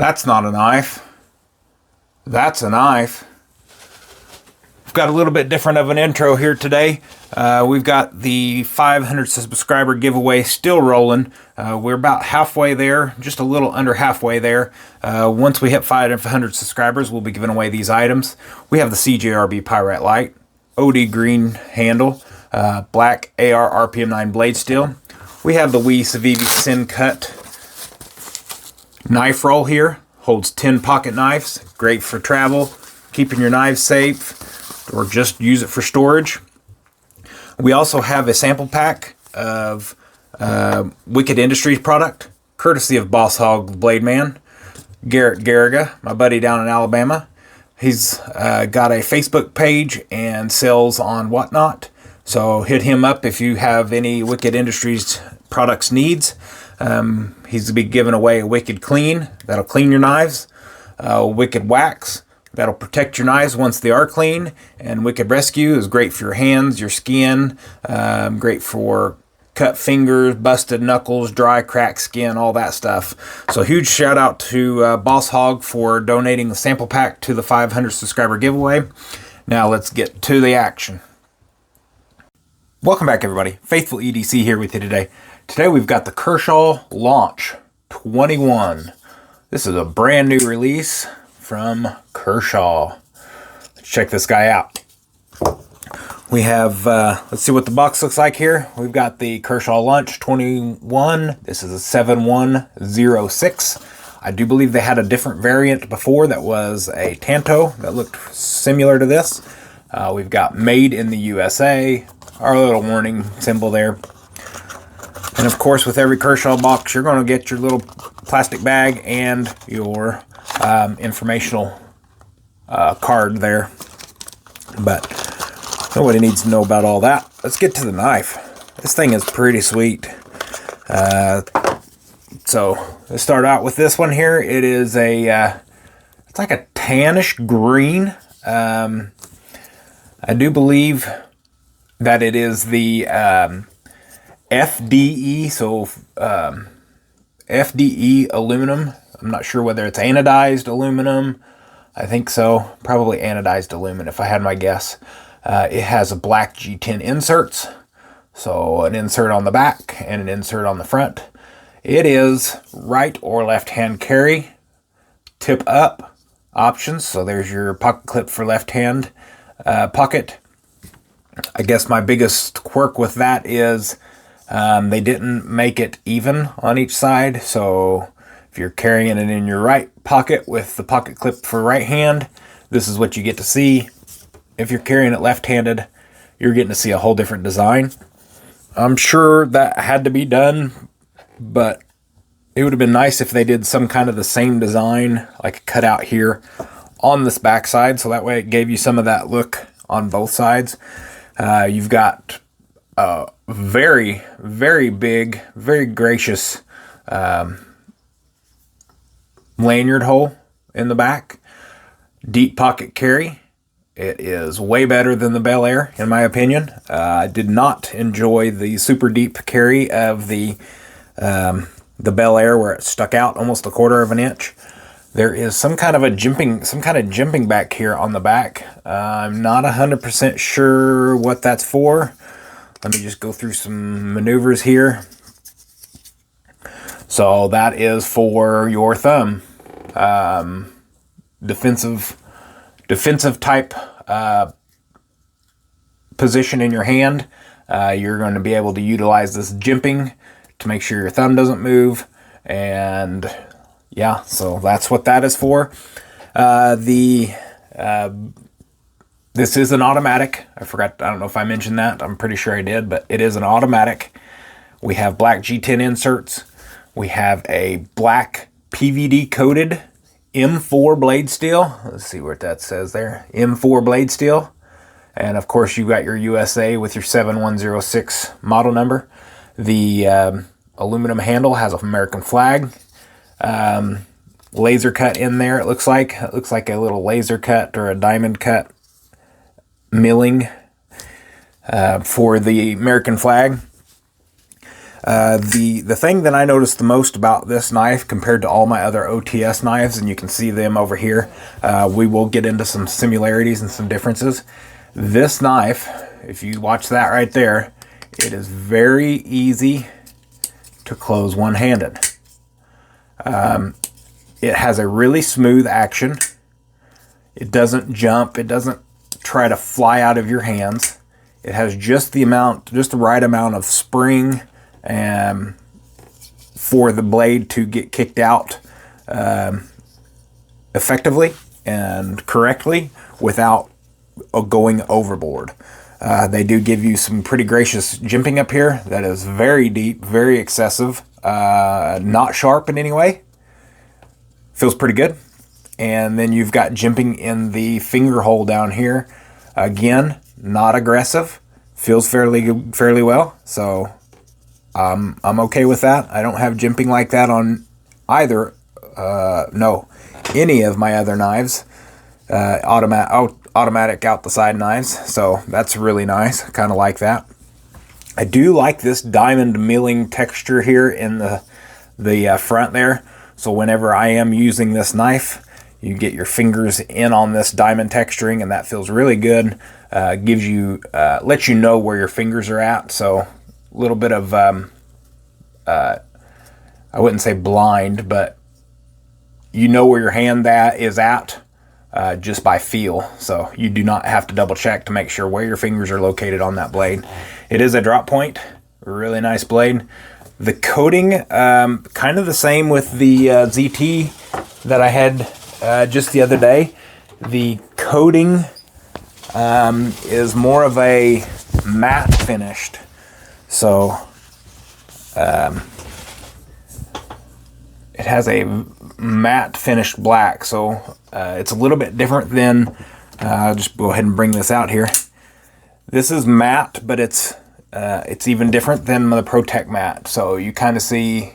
That's not a knife. That's a knife. We've got a little bit different of an intro here today. We've got the 500 subscriber giveaway still rolling. We're about halfway there, just a little under halfway there. Once we hit 500 subscribers, we'll be giving away these items. We have the CJRB Pyrite Light, OD green handle, black AR RPM 9 blade steel. We have the WE Civivi Sin Cut knife roll here. Holds 10 pocket knives. Great for travel, keeping your knives safe, or just use it for storage. We also have a sample pack of Wicked Industries product, courtesy of Boss Hog Blade Man, Garrett Garriga, my buddy down in Alabama. He's got a Facebook page and sells on Whatnot. So hit him up if you have any Wicked Industries products needs. He's going to be giving away a Wicked Clean, that'll clean your knives, Wicked Wax, that'll protect your knives once they are clean, and Wicked Rescue is great for your hands, your skin, great for cut fingers, busted knuckles, dry, cracked skin, all that stuff. So huge shout out to Boss Hog for donating the sample pack to the 500 subscriber giveaway. Now let's get to the action. Welcome back, everybody. Faithful EDC here with you today. Today we've got the Kershaw Launch 21. This is a brand new release from Kershaw. Let's check this guy out. We have, let's see what the box looks like here. We've got the Kershaw Launch 21. This is a 7106. I do believe they had a different variant before that was a Tanto that looked similar to this. We've got made in the USA, our little warning symbol there. And of course, with every Kershaw box, you're going to get your little plastic bag and your informational card there. But nobody needs to know about all that. Let's get to the knife. This thing is pretty sweet. So let's start out with this one here. It is it's like a tannish green. I do believe that it is the FDE, so FDE aluminum. I'm not sure whether it's anodized aluminum. I think so. Probably anodized aluminum if I had my guess. It has a black G10 inserts. So an insert on the back and an insert on the front. It is right or left hand carry. Tip up options. So there's your pocket clip for left hand pocket. I guess my biggest quirk with that is they didn't make it even on each side, so if you're carrying it in your right pocket with the pocket clip for right hand, this is what you get to see. If you're carrying it left-handed, you're getting to see a whole different design. I'm sure that had to be done, but it would have been nice if they did some kind of the same design, like a cutout here on this backside, so that way it gave you some of that look on both sides. You've got very, very big, very gracious lanyard hole in the back. Deep pocket carry. It is way better than the Bel Air, in my opinion. I did not enjoy the super deep carry of the Bel Air, where it stuck out almost a quarter of an inch. There is some kind of jimping back here on the back. I'm not 100% sure what that's for. Let me just go through some maneuvers here. So that is for your thumb. Defensive type position in your hand. You're going to be able to utilize this jimping to make sure your thumb doesn't move. And yeah, so that's what that is for. This is an automatic. I don't know if I mentioned that. I'm pretty sure I did, but it is an automatic. We have black G10 inserts. We have a black PVD coated M4 blade steel. Let's see what that says there. M4 blade steel. And of course you got your USA with your 7106 model number. The aluminum handle has an American flag. Laser cut in there, it looks like a little laser cut or a diamond cut milling for the American flag. The thing that I noticed the most about this knife compared to all my other OTS knives, and you can see them over here, we will get into some similarities and some differences. This knife, if you watch that right there, it is very easy to close one-handed. It has a really smooth action. It doesn't jump. It doesn't try to fly out of your hands. It has just the right amount of spring for the blade to get kicked out effectively and correctly without going overboard. They do give you some pretty gracious jimping up here that is very deep, very excessive, not sharp in any way. Feels pretty good. And then you've got jimping in the finger hole down here. Again, not aggressive. Feels fairly well. So I'm okay with that. I don't have jimping like that on either, any of my other knives. Automatic out the side knives. So that's really nice. Kind of like that. I do like this diamond milling texture here in the front there. So whenever I am using this knife, you get your fingers in on this diamond texturing, and that feels really good. Gives you, lets you know where your fingers are at. So a little bit of, I wouldn't say blind, but you know where your hand is at just by feel. So you do not have to double check to make sure where your fingers are located on that blade. It is a drop point, really nice blade. The coating, kind of the same with the ZT that I had just the other day. The coating is more of a matte finished. So it has a matte finished black. So it's a little bit different than, I'll just go ahead and bring this out here. This is matte, but it's even different than the ProTech matte. So you kind of see,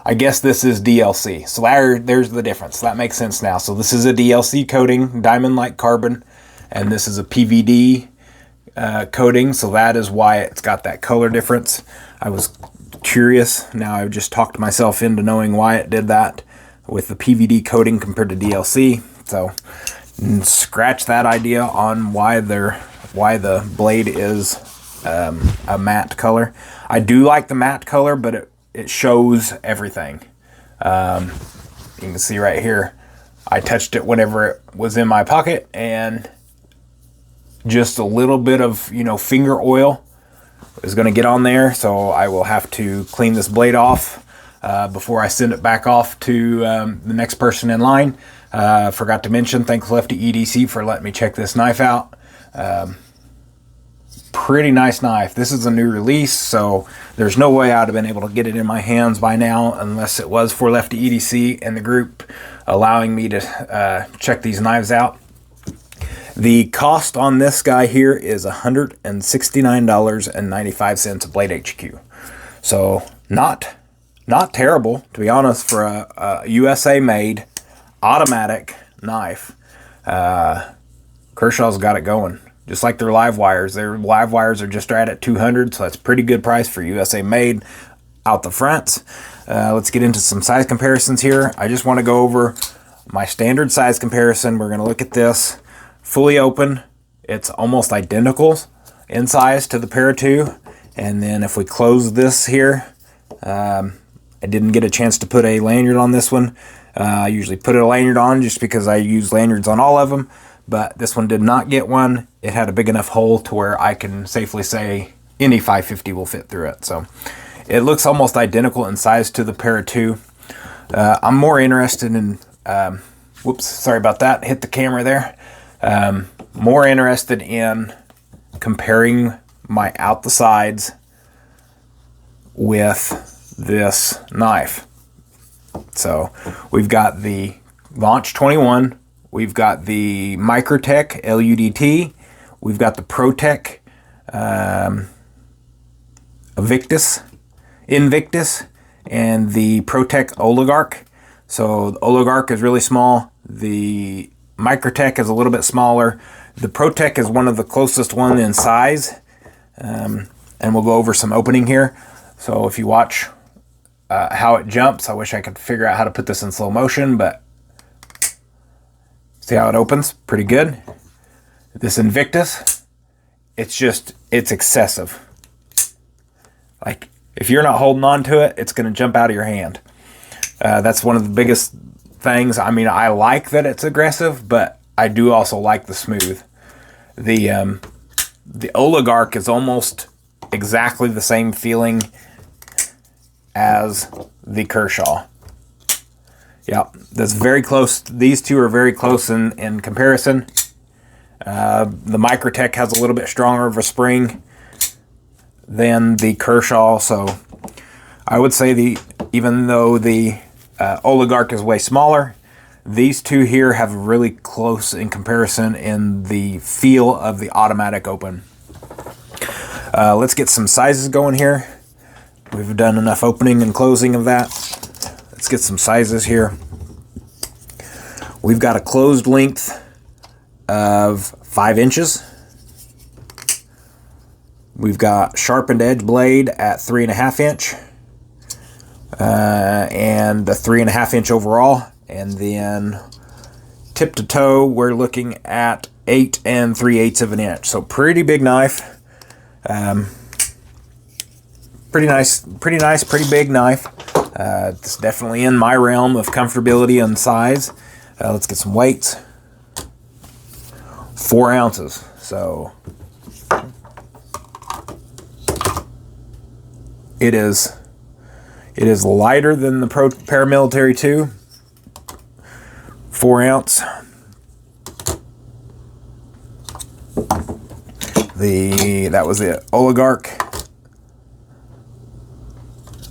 I guess this is DLC. So there's the difference. That makes sense now. So this is a DLC coating, diamond-like carbon, and this is a PVD coating. So that is why it's got that color difference. I was curious. Now I've just talked myself into knowing why it did that with the PVD coating compared to DLC. So scratch that idea on why the blade is a matte color. I do like the matte color, but it shows everything. You can see right here, I touched it whenever it was in my pocket, and just a little bit of, finger oil is going to get on there. So I will have to clean this blade off before I send it back off to the next person in line. Forgot to mention, thanks Lefty EDC for letting me check this knife out. Pretty nice knife. This is a new release, so there's no way I'd have been able to get it in my hands by now unless it was for Lefty EDC and the group allowing me to check these knives out. The cost on this guy here is $169.95 at Blade HQ. So not terrible, to be honest, for a USA made automatic knife. Kershaw's got it going. Just like their live wires. Their live wires are just right at $200, so that's a pretty good price for USA made out the front. Let's get into some size comparisons here. I just want to go over my standard size comparison. We're going to look at this fully open. It's almost identical in size to the Para 2. And then if we close this here, I didn't get a chance to put a lanyard on this one. I usually put a lanyard on just because I use lanyards on all of them. But this one did not get one. It had a big enough hole to where I can safely say any 550 will fit through it. So it looks almost identical in size to the Para 2. I'm more interested in, whoops, sorry about that, hit the camera there. More interested in comparing my out the sides with this knife. So we've got the Launch 21. We've got the Microtech LUDT. We've got the ProTech Invictus, and the ProTech Oligarch. So the Oligarch is really small. The Microtech is a little bit smaller. The ProTech is one of the closest one in size. And we'll go over some opening here. So if you watch how it jumps, I wish I could figure out how to put this in slow motion, but see how it opens? Pretty good. This Invictus, it's excessive. Like, if you're not holding on to it, it's going to jump out of your hand. That's one of the biggest things. I mean, I like that it's aggressive, but I do also like the smooth. The Oligarch is almost exactly the same feeling as the Kershaw. Yeah, that's very close. These two are very close in comparison. The Microtech has a little bit stronger of a spring than the Kershaw, so I would say even though the Oligarch is way smaller, these two here have really close in comparison in the feel of the automatic open. Let's get some sizes going here. We've done enough opening and closing of that. Let's get some sizes here. We've got a closed length of 5 inches. We've got sharpened edge blade at 3.5 inch. And a 3.5 inch overall. And then tip to toe, we're looking at 8 3/8 of an inch. So pretty big knife. Pretty nice, pretty big knife. It's definitely in my realm of comfortability and size. Let's get some weights. 4 ounces. So it is lighter than the Paramilitary 2. 4 ounce. That was the Oligarch.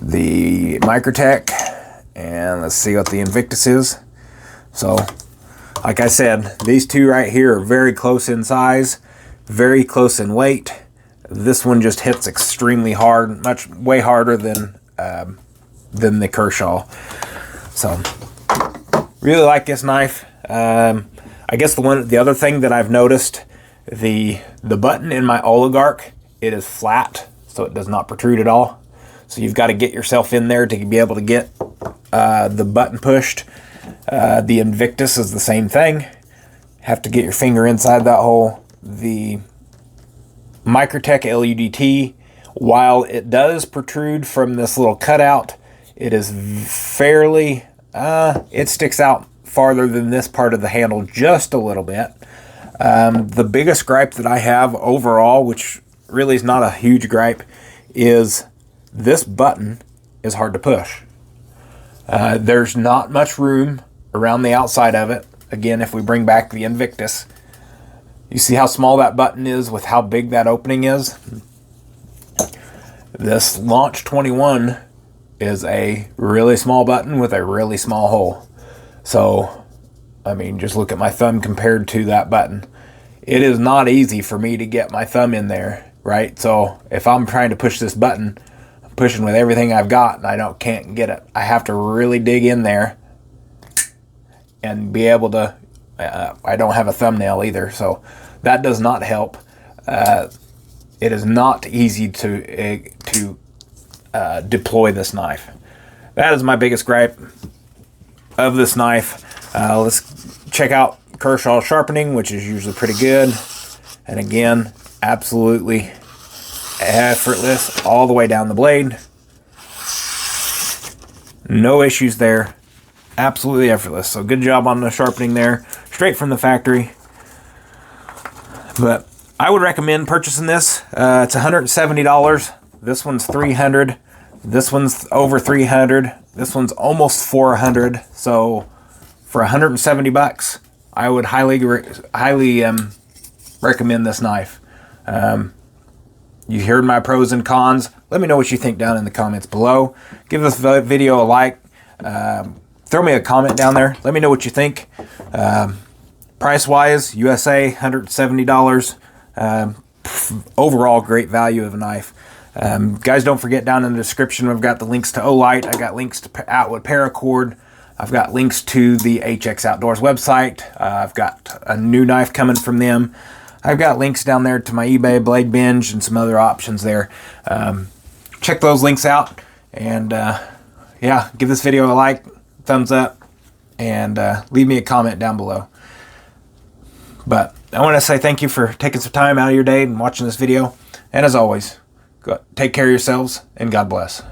The Microtech. And let's see what the Invictus is. So, like I said, these two right here are very close in size, very close in weight. This one just hits extremely hard, way harder than the Kershaw. So, really like this knife. I guess the other thing that I've noticed, the button in my Oligarch, it is flat, so it does not protrude at all. So you've got to get yourself in there to be able to get the button pushed. The Invictus is the same thing. Have to get your finger inside that hole. The Microtech LUDT, while it does protrude from this little cutout, it is fairly, it sticks out farther than this part of the handle just a little bit. The biggest gripe that I have overall, which really is not a huge gripe, is this button is hard to push. There's not much room around the outside of it. Again, if we bring back the Invictus, you see how small that button is with how big that opening is? This Launch 21 is a really small button with a really small hole. So, I mean, just look at my thumb compared to that button. It is not easy for me to get my thumb in there, right? So, if I'm trying to push this button, I'm pushing with everything I've got and I can't get it. I have to really dig in there and be able to, I don't have a thumbnail either, so that does not help. It is not easy to deploy this knife. That is my biggest gripe of this knife. Let's check out Kershaw sharpening, which is usually pretty good. And again, absolutely effortless all the way down the blade. No issues there. Absolutely effortless. So good job on the sharpening there. Straight from the factory. But I would recommend purchasing this. It's $170. This one's $300. This one's over $300. This one's almost $400. So for $170, I would highly recommend this knife. You heard my pros and cons. Let me know what you think down in the comments below. Give this video a like. Throw me a comment down there. Let me know what you think. Price-wise, USA, $170. Overall, great value of a knife. Guys, don't forget down in the description, I've got the links to Olight. I got links to Outwood Paracord. I've got links to the HX Outdoors website. I've got a new knife coming from them. I've got links down there to my eBay Blade Binge and some other options there. check those links out. And yeah, give this video a like, thumbs up, and leave me a comment down below. But I want to say thank you for taking some time out of your day and watching this video. And as always, take care of yourselves, and God bless.